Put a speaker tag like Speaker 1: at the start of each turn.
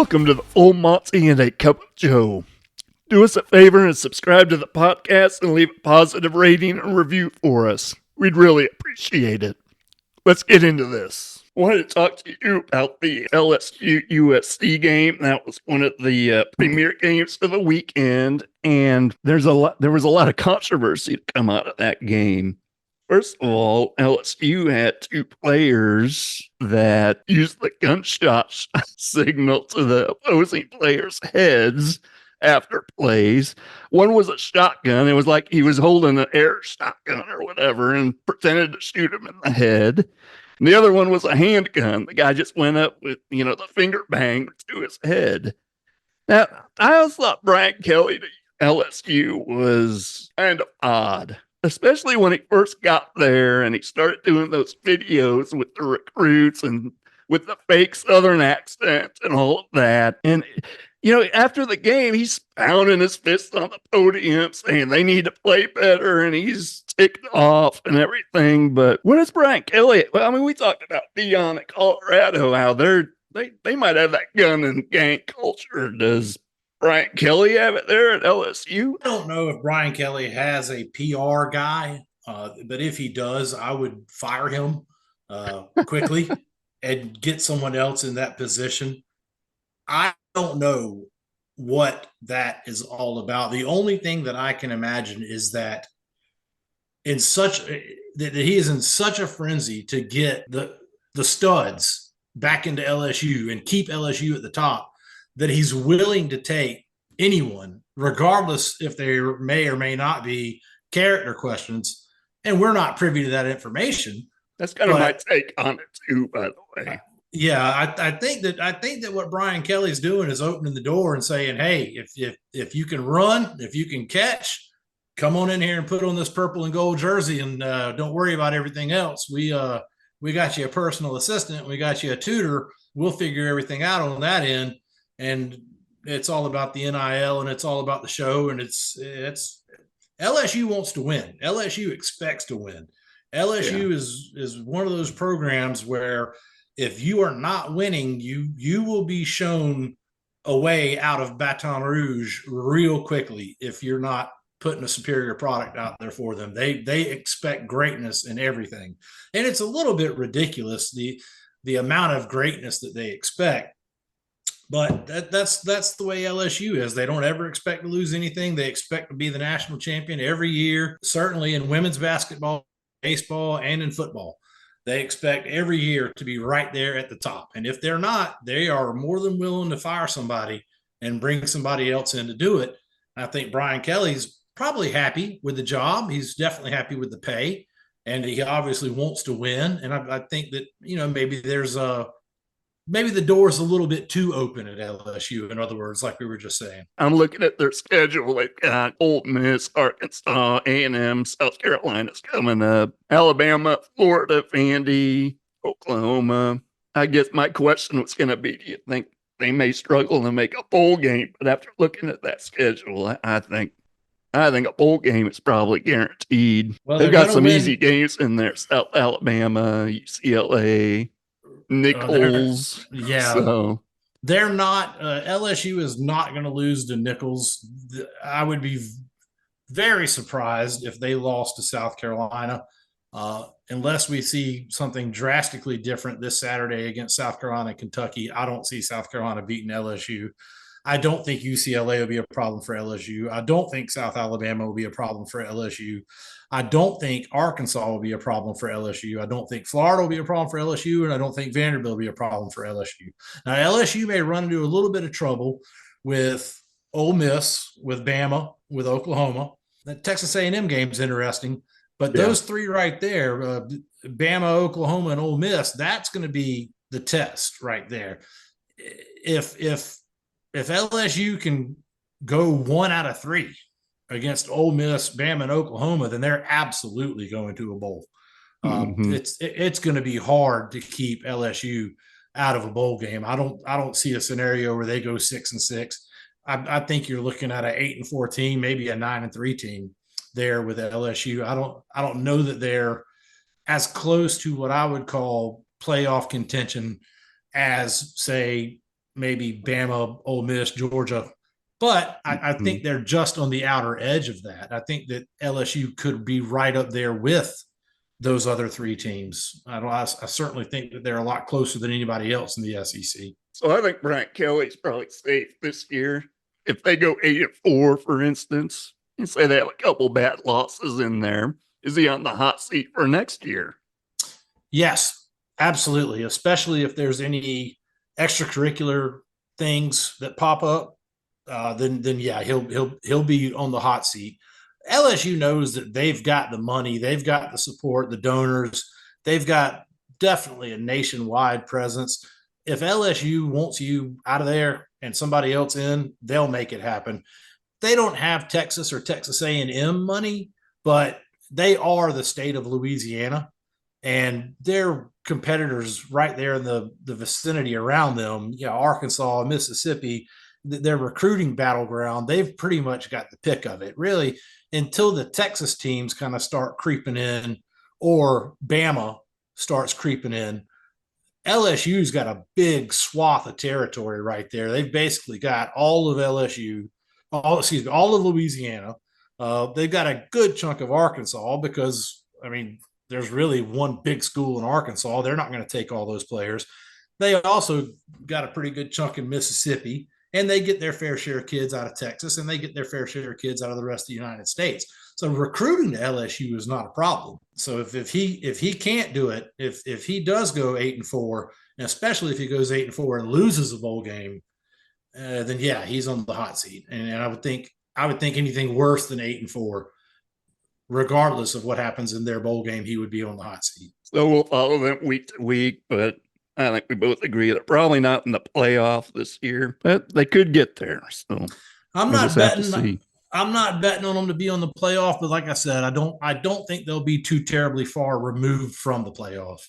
Speaker 1: Welcome to the Full Monty and a Cup of Joe. Do us a favor and subscribe to the podcast and leave a positive rating and review for us. We'd really appreciate it. Let's get into this. I wanted to talk to you about the LSU USC game. That was one of the premier games of the weekend, and there was a lot of controversy to come out of that game. First of all, LSU had two players that used the gunshot signal to the opposing players' heads after plays. One was a shotgun. It was like he was holding an air shotgun or whatever and pretended to shoot him in the head. And the other one was a handgun. The guy just went up with, the finger bang to his head. Now, I always thought Brian Kelly to LSU was kind of odd, especially when he first got there and he started doing those videos with the recruits and with the fake Southern accent and all of that. And, after the game, he's pounding his fist on the podium saying they need to play better and he's ticked off and everything. But what is Brian Kelly? Well, I mean, we talked about Dion in Colorado, how they might have that gun and gang culture. Does Brian Kelly have it there at LSU?
Speaker 2: I don't know if Brian Kelly has a PR guy, but if he does, I would fire him quickly and get someone else in that position. I don't know what that is all about. The only thing that I can imagine is that he is in such a frenzy to get the studs back into LSU and keep LSU at the top that he's willing to take anyone, regardless if they may or may not be character questions. And we're not privy to that information.
Speaker 1: That's kind of my take on it too, by the way.
Speaker 2: Yeah, I think that what Brian Kelly's doing is opening the door and saying, "Hey, if you can run, if you can catch, come on in here and put on this purple and gold jersey, and don't worry about everything else. We got you a personal assistant, we got you a tutor. We'll figure everything out on that end." And it's all about the NIL and it's all about the show. And it's LSU wants to win. LSU expects to win. LSU is one of those programs where if you are not winning, you will be shown a way out of Baton Rouge real quickly if you're not putting a superior product out there for them. They expect greatness in everything. And it's a little bit ridiculous, the amount of greatness that they expect. But that's the way LSU is. They don't ever expect to lose anything. They expect to be the national champion every year, certainly in women's basketball, baseball, and in football. They expect every year to be right there at the top. And if they're not, they are more than willing to fire somebody and bring somebody else in to do it. I think Brian Kelly's probably happy with the job. He's definitely happy with the pay. And he obviously wants to win. And I think that, maybe the door is a little bit too open at LSU, in other words, like we were just saying.
Speaker 1: I'm looking at their schedule. They've got Ole Miss, Arkansas, A&M, South Carolina's coming up, Alabama, Florida, Vandy, Oklahoma. I guess my question was going to be, do you think they may struggle to make a bowl game? But after looking at that schedule, I think a bowl game is probably guaranteed. Well, they've got some easy games in there. South Alabama, UCLA, Nichols.
Speaker 2: So they're not LSU is not going to lose to Nichols. I would be very surprised if they lost to South Carolina, unless we see something drastically different this Saturday against South Carolina and Kentucky. I don't see South Carolina beating LSU. I don't think UCLA will be a problem for LSU. I don't think South Alabama will be a problem for LSU. I don't think Arkansas will be a problem for LSU. I don't think Florida will be a problem for LSU, and I don't think Vanderbilt will be a problem for LSU. Now, LSU may run into a little bit of trouble with Ole Miss, with Bama, with Oklahoma. The Texas A&M game is interesting, but those three right there, Bama, Oklahoma, and Ole Miss, that's going to be the test right there. If LSU can go 1 out of 3 against Ole Miss, Bama, and Oklahoma, then they're absolutely going to a bowl. It's going to be hard to keep LSU out of a bowl game. I don't see a scenario where they go 6-6. I think you're looking at an 8-4 team, maybe a 9-3 team there with LSU. I don't know that they're as close to what I would call playoff contention as, say, maybe Bama, Ole Miss, Georgia. But I think they're just on the outer edge of that. I think that LSU could be right up there with those other three teams. I certainly think that they're a lot closer than anybody else in the SEC.
Speaker 1: So I think Brian Kelly's probably safe this year. If they go 8-4, for instance, and say they have a couple bad losses in there, is he on the hot seat for next year?
Speaker 2: Yes, absolutely. Especially if there's any extracurricular things that pop up, then yeah, he'll be on the hot seat. LSU knows that they've got the money, they've got the support, the donors, they've got definitely a nationwide presence. If LSU wants you out of there and somebody else in, they'll make it happen. They don't have Texas or Texas A&M money, but they are the state of Louisiana, and their competitors right there in the vicinity around them, Arkansas, Mississippi, their recruiting battleground, they've pretty much got the pick of it, really, until the Texas teams kind of start creeping in or Bama starts creeping in. LSU's got a big swath of territory right there. They've basically got all of LSU, all of Louisiana. They've got a good chunk of Arkansas because, there's really one big school in Arkansas. They're not going to take all those players. They also got a pretty good chunk in Mississippi, and they get their fair share of kids out of Texas, and they get their fair share of kids out of the rest of the United States. So recruiting to LSU is not a problem. So if he can't do it, if he does go 8-4, and especially if he goes 8-4 and loses a bowl game, then yeah, he's on the hot seat. And I would think anything worse than 8-4, regardless of what happens in their bowl game, he would be on the hot seat.
Speaker 1: So we'll follow them week to week, but I think we both agree they're probably not in the playoff this year, but they could get there. So
Speaker 2: I'm not betting on them to be on the playoff, but like I said, I don't think they'll be too terribly far removed from the playoff.